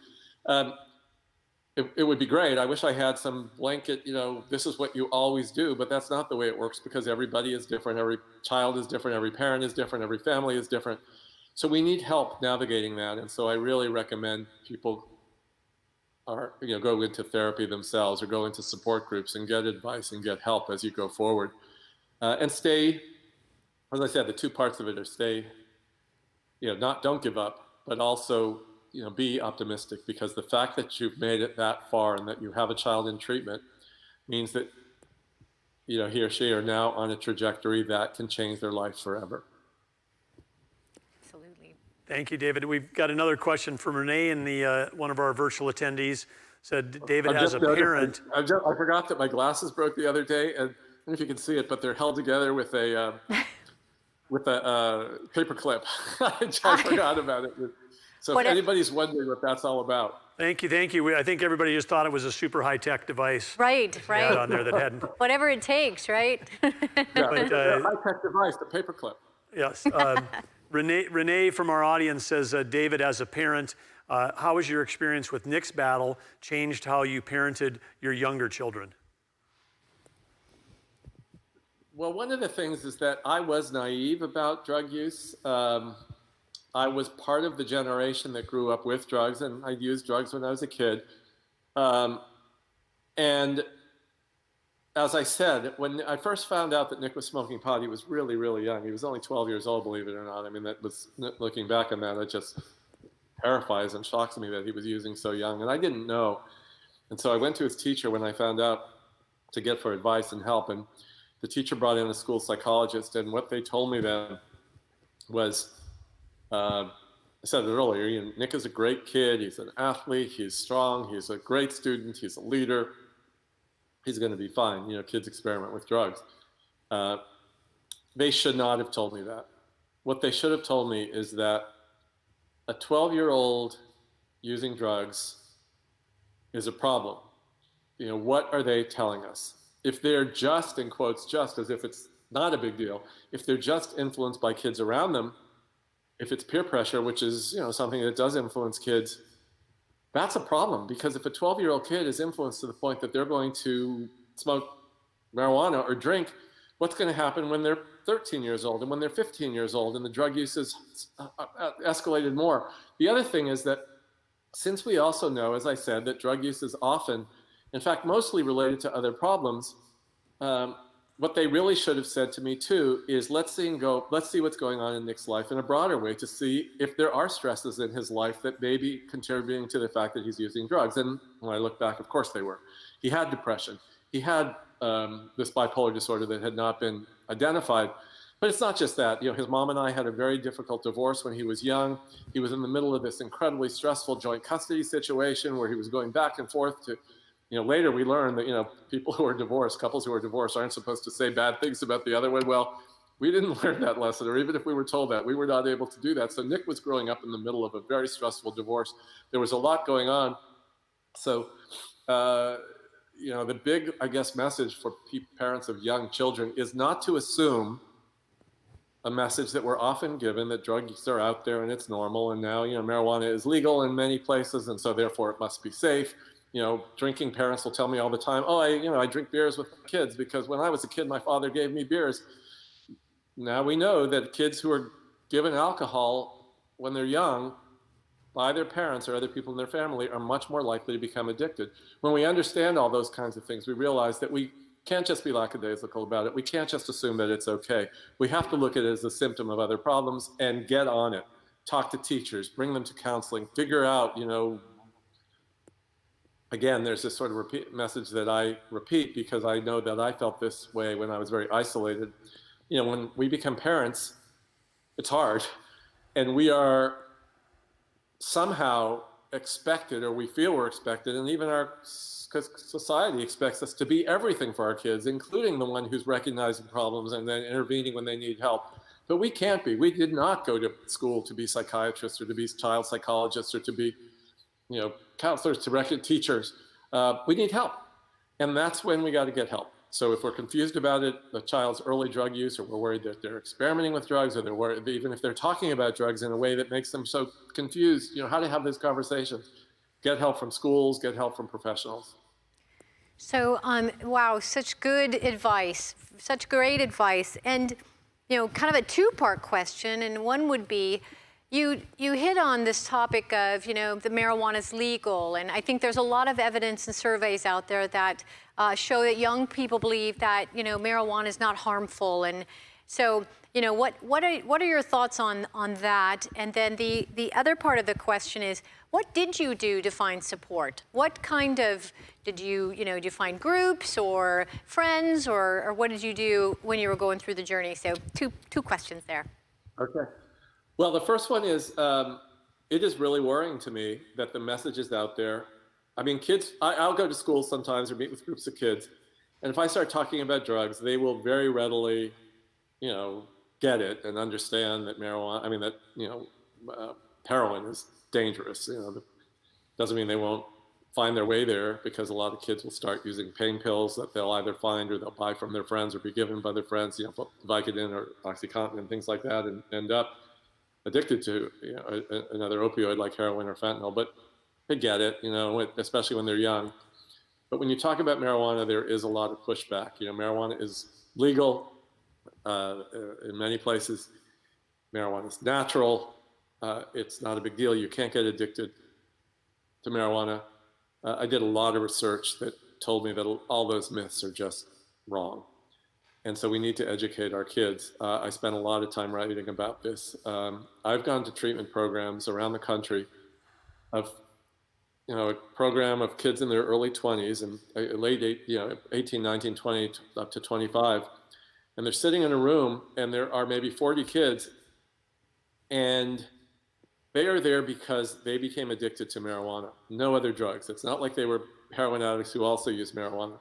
It would be great. I wish I had some blanket, this is what you always do, but that's not the way it works, because everybody is different. Every child is different. Every parent is different. Every family is different. So we need help navigating that. And so I really recommend people go into therapy themselves or go into support groups and get advice and get help as you go forward. And stay, as I said, the two parts of it are stay, don't give up, but also be optimistic, because the fact that you've made it that far and that you have a child in treatment means that, he or she are now on a trajectory that can change their life forever. Absolutely. Thank you, David. We've got another question from Renee in the one of our virtual attendees. Said David has a parent. I forgot that my glasses broke the other day, and I don't know if you can see it, but they're held together with a paper clip. I forgot about it. So if anybody's wondering what that's all about. Thank you. I think everybody just thought it was a super high-tech device. Right. On there that hadn't. Whatever it takes, right? Yeah, but, a high-tech device, the paperclip. Yes. Renee from our audience says, David, as a parent, how has your experience with Nick's battle changed how you parented your younger children? Well, one of the things is that I was naive about drug use. I was part of the generation that grew up with drugs, and I used drugs when I was a kid. And as I said, when I first found out that Nick was smoking pot, he was really, really young. He was only 12 years old, believe it or not. I mean, looking back on that, it just terrifies and shocks me that he was using so young. And I didn't know. And so I went to his teacher when I found out to get for advice and help. And the teacher brought in a school psychologist. And what they told me then was, I said it earlier, Nick is a great kid. He's an athlete. He's strong. He's a great student. He's a leader. He's going to be fine. Kids experiment with drugs. They should not have told me that. What they should have told me is that a 12-year-old using drugs is a problem. What are they telling us? If they're just, in quotes, just, as if it's not a big deal, if they're just influenced by kids around them, if it's peer pressure, which is something that does influence kids, that's a problem. Because if a 12-year-old kid is influenced to the point that they're going to smoke marijuana or drink, what's going to happen when they're 13 years old and when they're 15 years old and the drug use is escalated more? The other thing is that since we also know, as I said, that drug use is often, in fact, mostly related to other problems, what they really should have said to me too is let's see what's going on in Nick's life in a broader way to see if there are stresses in his life that may be contributing to the fact that he's using drugs. And when I look back, of course they were. He had depression. He had this bipolar disorder that had not been identified. But it's not just that. His mom and I had a very difficult divorce when he was young. He was in the middle of this incredibly stressful joint custody situation where he was going back and forth to, later we learned that, people who are divorced, couples who are divorced aren't supposed to say bad things about the other one. Well, we didn't learn that lesson, or even if we were told that, we were not able to do that. So Nick was growing up in the middle of a very stressful divorce. There was a lot going on. So, the big, I guess, message for parents of young children is not to assume a message that we're often given, that drugs are out there and it's normal, and now marijuana is legal in many places, and so therefore it must be safe. Drinking parents will tell me all the time, oh, I drink beers with my kids because when I was a kid my father gave me beers. Now we know that kids who are given alcohol when they're young by their parents or other people in their family are much more likely to become addicted. When we understand all those kinds of things, we realize that we can't just be lackadaisical about it. We can't just assume that it's okay. We have to look at it as a symptom of other problems and get on it. Talk to teachers, bring them to counseling, figure out, again, there's this sort of message that I repeat because I know that I felt this way when I was very isolated. When we become parents, it's hard, and we are somehow expected, or we feel we're expected, and even our society expects us to be everything for our kids, including the one who's recognizing problems and then intervening when they need help. But we can't be. We did not go to school to be psychiatrists or to be child psychologists or to be, counselors, to teachers. We need help. And that's when we got to get help. So if we're confused about it, the child's early drug use, or we're worried that they're experimenting with drugs, or they're worried, even if they're talking about drugs in a way that makes them so confused, how to have those conversations. Get help from schools, get help from professionals. So, wow, such good advice, such great advice. And, kind of a two-part question, and one would be, you hit on this topic of, the marijuana is legal, and I think there's a lot of evidence and surveys out there that show that young people believe that, marijuana is not harmful. And so, what are your thoughts on that? And then the other part of the question is, what did you do to find support? What kind of, did you find groups or friends, or what did you do when you were going through the journey? So two questions there. Okay. Well, the first one is, it is really worrying to me that the message is out there. I mean, kids, I'll go to school sometimes or meet with groups of kids, and if I start talking about drugs, they will very readily, get it and understand that heroin is dangerous. Doesn't mean they won't find their way there, because a lot of kids will start using pain pills that they'll either find or they'll buy from their friends or be given by their friends, Vicodin or OxyContin and things like that, and end up addicted to another opioid like heroin or fentanyl. But they get it, especially when they're young. But when you talk about marijuana, there is a lot of pushback. Marijuana is legal in many places. Marijuana is natural. It's not a big deal. You can't get addicted to marijuana. I did a lot of research that told me that all those myths are just wrong. And so we need to educate our kids. I spent a lot of time writing about this. I've gone to treatment programs around the country of, a program of kids in their early 20s and late 18, 19, 20, up to 25. And they're sitting in a room and there are maybe 40 kids, and They are there because they became addicted to marijuana, no other drugs. It's not like they were heroin addicts who also use marijuana.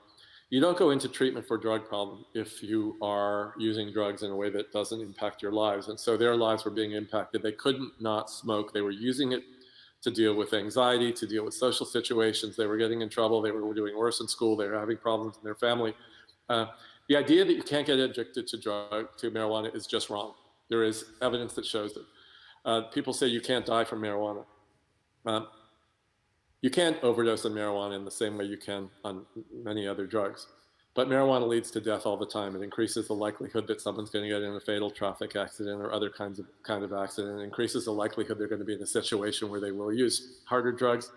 You don't go into treatment for a drug problem if you are using drugs in a way that doesn't impact your lives. And so their lives were being impacted. They couldn't not smoke. They were using it to deal with anxiety, to deal with social situations. They were getting in trouble. They were doing worse in school. They were having problems in their family. The idea that you can't get addicted to marijuana is just wrong. There is evidence that shows it. People say you can't die from marijuana. You can't overdose on marijuana in the same way you can on many other drugs. But marijuana leads to death all the time. It increases the likelihood that someone's going to get in a fatal traffic accident or other kind of accident. It increases the likelihood they're going to be in a situation where they will use harder drugs.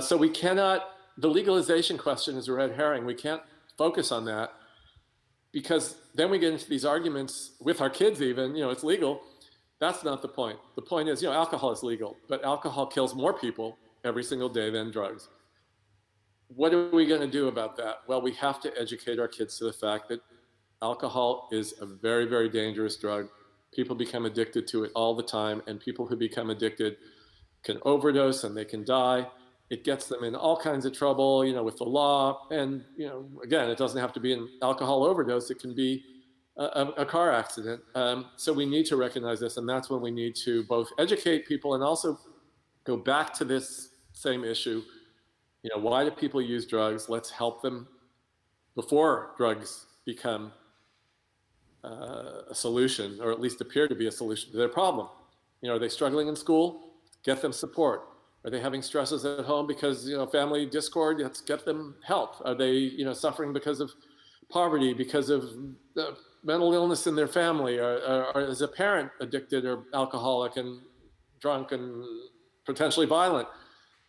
So we cannot, the legalization question is a red herring. We can't focus on that because then we get into these arguments with our kids even, it's legal. That's not the point. The point is, alcohol is legal, but alcohol kills more people every single day than drugs. What are we going to do about that? Well, we have to educate our kids to the fact that alcohol is a very, very dangerous drug. People become addicted to it all the time, and people who become addicted can overdose and they can die. It gets them in all kinds of trouble, with the law. And, again, it doesn't have to be an alcohol overdose. It can be a car accident. So we need to recognize this, and that's when we need to both educate people and also go back to this same issue. Why do people use drugs? Let's help them before drugs become a solution, or at least appear to be a solution to their problem. Are they struggling in school? Get them support. Are they having stresses at home because, family discord? Let's get them help. Are they, suffering because of poverty, because of mental illness in their family? Or is a parent addicted or alcoholic and drunk and potentially violent?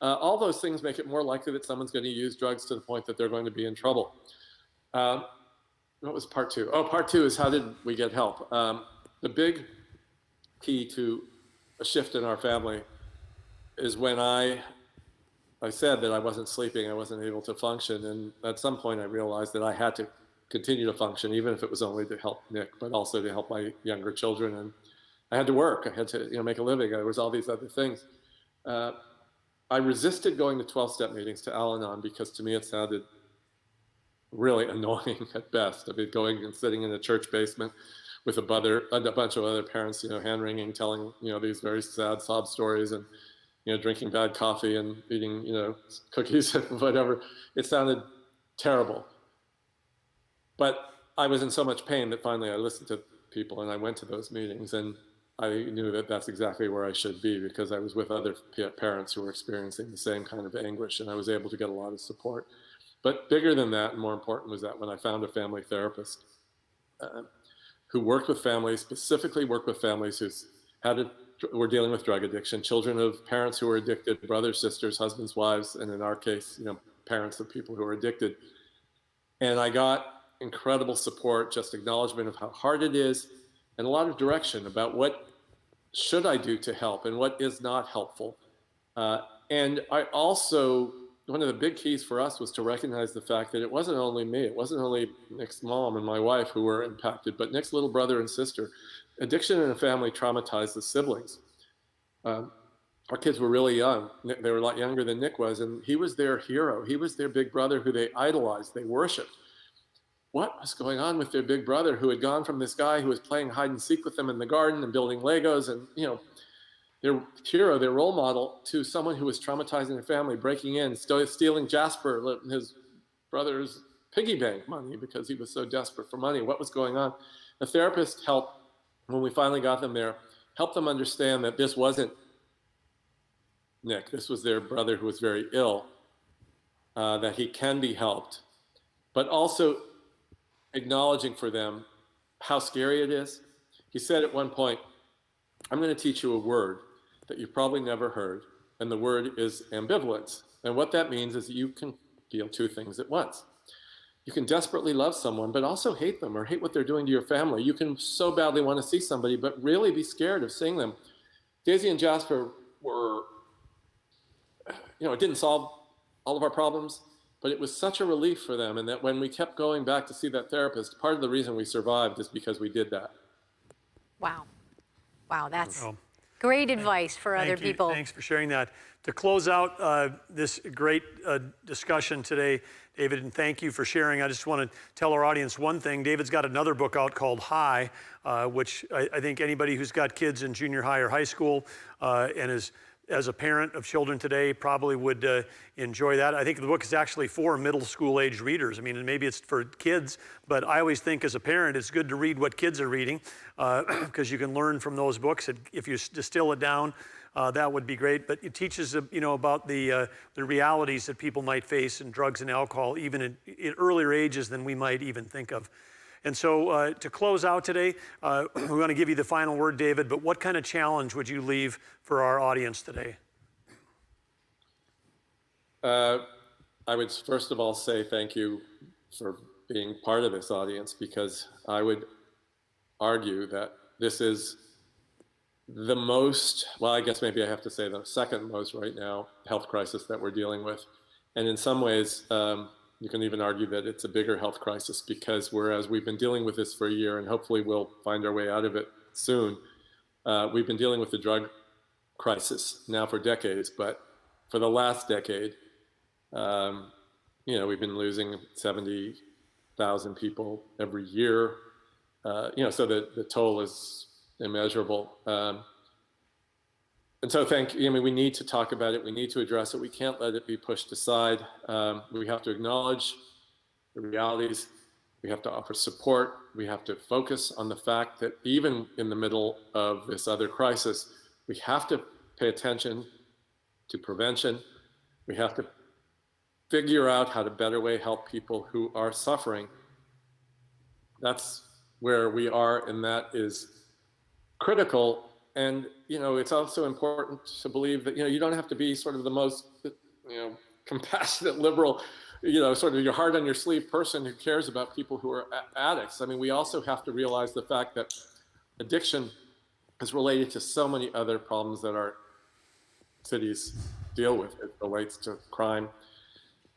All those things make it more likely that someone's going to use drugs to the point that they're going to be in trouble. What was part two? Oh, part two is how did we get help? The big key to a shift in our family is when I said that I wasn't sleeping, I wasn't able to function. And at some point I realized that I had to continue to function, even if it was only to help Nick, but also to help my younger children. And I had to work, I had to make a living. There was all these other things. I resisted going to 12-step meetings, to Al-Anon, because to me it sounded really annoying at best. I mean, going and sitting in a church basement with a bunch of other parents, hand-wringing, telling, these very sad sob stories, and, drinking bad coffee and eating, cookies and whatever. It sounded terrible. But I was in so much pain that finally I listened to people and I went to those meetings, and I knew that that's exactly where I should be, because I was with other parents who were experiencing the same kind of anguish, and I was able to get a lot of support. But bigger than that, and more important, was that when I found a family therapist who worked with families, specifically worked with families who were dealing with drug addiction, children of parents who were addicted, brothers, sisters, husbands, wives, and in our case, parents of people who are addicted. And I got incredible support, just acknowledgement of how hard it is, and a lot of direction about what should I do to help and what is not helpful. And I also, one of the big keys for us was to recognize the fact that it wasn't only me, it wasn't only Nick's mom and my wife who were impacted, but Nick's little brother and sister. Addiction in a family traumatized the siblings. Our kids were really young. They were a lot younger than Nick was, and he was their hero. He was their big brother who they idolized, they worshiped. What was going on with their big brother, who had gone from this guy who was playing hide and seek with them in the garden and building Legos and, their hero, their role model, to someone who was traumatizing their family, breaking in, stealing Jasper, his brother's piggy bank money, because he was so desperate for money. What was going on? The therapist helped, when we finally got them there, helped them understand that this wasn't Nick. This was their brother who was very ill, that he can be helped, but also acknowledging for them how scary it is. He said at one point, I'm going to teach you a word that you've probably never heard, and the word is ambivalence. And what that means is that you can feel two things at once. You can desperately love someone, but also hate them or hate what they're doing to your family. You can so badly want to see somebody, but really be scared of seeing them. Daisy and Jasper were, it didn't solve all of our problems, but it was such a relief for them. And that when we kept going back to see that therapist, part of the reason we survived is because we did that. Wow. Wow, that's Great advice for other Thank you. people. Thanks for sharing that. To close out this great discussion today, David, and thank you for sharing. I just want to tell our audience one thing. David's got another book out called High, which I think anybody who's got kids in junior high or high school and is as a parent of children today probably would enjoy that. I think the book is actually for middle school age readers. I mean, maybe it's for kids, but I always think as a parent, it's good to read what kids are reading because you can learn from those books. If you distill it down, that would be great. But it teaches, about the realities that people might face in drugs and alcohol, even in earlier ages than we might even think of. And so to close out today, we want to give you the final word, David, but what kind of challenge would you leave for our audience today? I would first of all say thank you for being part of this audience, because I would argue that this is the most, well, I guess maybe I have to say the second most right now, health crisis that we're dealing with. And in some ways, you can even argue that it's a bigger health crisis, because whereas we've been dealing with this for a year and hopefully we'll find our way out of it soon, we've been dealing with the drug crisis now for decades. But for the last decade, we've been losing 70,000 people every year. So the toll is immeasurable. And so we need to talk about it. We need to address it. We can't let it be pushed aside. We have to acknowledge the realities. We have to offer support. We have to focus on the fact that even in the middle of this other crisis, we have to pay attention to prevention. We have to figure out how to better way help people who are suffering. That's where we are, and that is critical. And, it's also important to believe that, you don't have to be sort of the most, compassionate, liberal, sort of your heart on your sleeve person who cares about people who are addicts. I mean, we also have to realize the fact that addiction is related to so many other problems that our cities deal with. It relates to crime.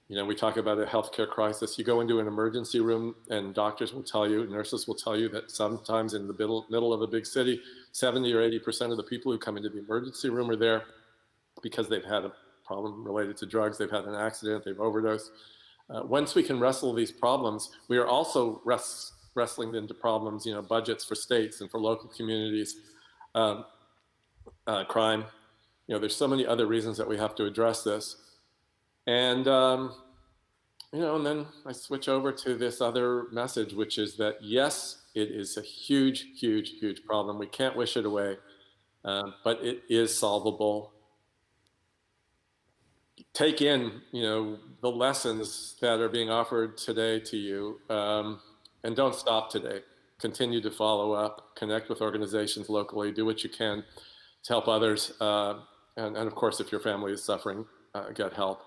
We talk about a healthcare crisis. You go into an emergency room and doctors will tell you, nurses will tell you that sometimes in the middle of a big city, 70 or 80% of the people who come into the emergency room are there because they've had a problem related to drugs, they've had an accident, they've overdosed. Once we can wrestle these problems, we are also wrestling into problems, budgets for states and for local communities, crime. There's so many other reasons that we have to address this. And, and then I switch over to this other message, which is that, yes, it is a huge, huge, huge problem. We can't wish it away, but it is solvable. Take in, the lessons that are being offered today to you, and don't stop today. Continue to follow up, connect with organizations locally, do what you can to help others. And of course, if your family is suffering, get help.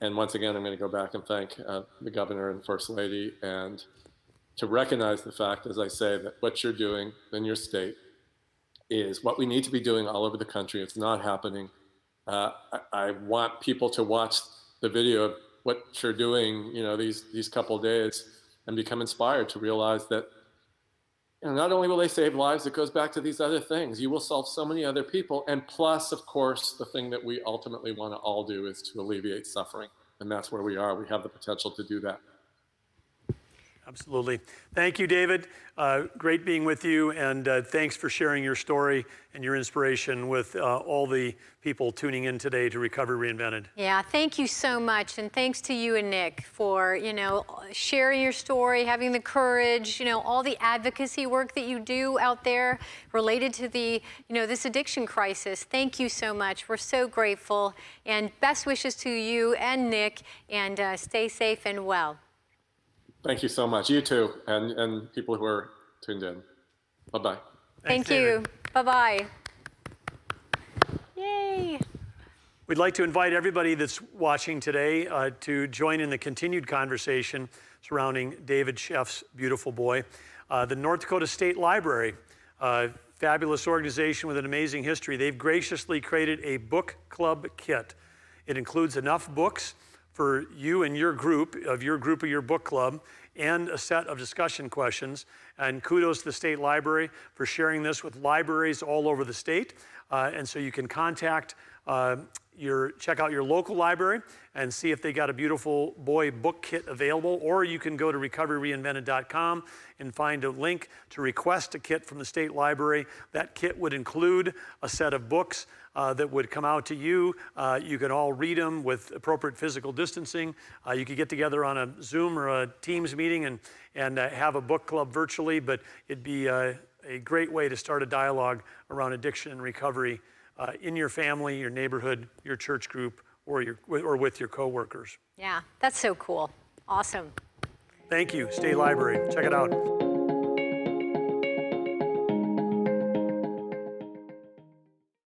And once again, I'm going to go back and thank the governor and first lady, and to recognize the fact, as I say, that what you're doing in your state is what we need to be doing all over the country. It's not happening. I want people to watch the video of what you're doing, these couple of days, and become inspired to realize that not only will they save lives, it goes back to these other things. You will solve so many other people. And plus, of course, the thing that we ultimately want to all do is to alleviate suffering. And that's where we are. We have the potential to do that. Absolutely. Thank you, David. Great being with you, and thanks for sharing your story and your inspiration with all the people tuning in today to Recovery Reinvented. Yeah, thank you so much, and thanks to you and Nick for, sharing your story, having the courage, all the advocacy work that you do out there related to the, this addiction crisis. Thank you so much. We're so grateful, and best wishes to you and Nick, and stay safe and well. Thank you so much. You too, and people who are tuned in. Bye-bye. Thank you. Bye-bye. Yay. We'd like to invite everybody that's watching today to join in the continued conversation surrounding David Sheff's beautiful boy. The North Dakota State Library, fabulous organization with an amazing history. They've graciously created a book club kit. It includes enough books for you and your group of your book club, and a set of discussion questions. And kudos to the State Library for sharing this with libraries all over the state. And so you can contact check out your local library and see if they got a beautiful boy book kit available, or you can go to recoveryreinvented.com and find a link to request a kit from the State Library. That kit would include a set of books that would come out to you. You can all read them with appropriate physical distancing. You could get together on a Zoom or a Teams meeting and have a book club virtually, but it'd be a great way to start a dialogue around addiction and recovery in your family, your neighborhood, your church group, or with your coworkers. Yeah, that's so cool. Awesome. Thank you, State Library. Check it out.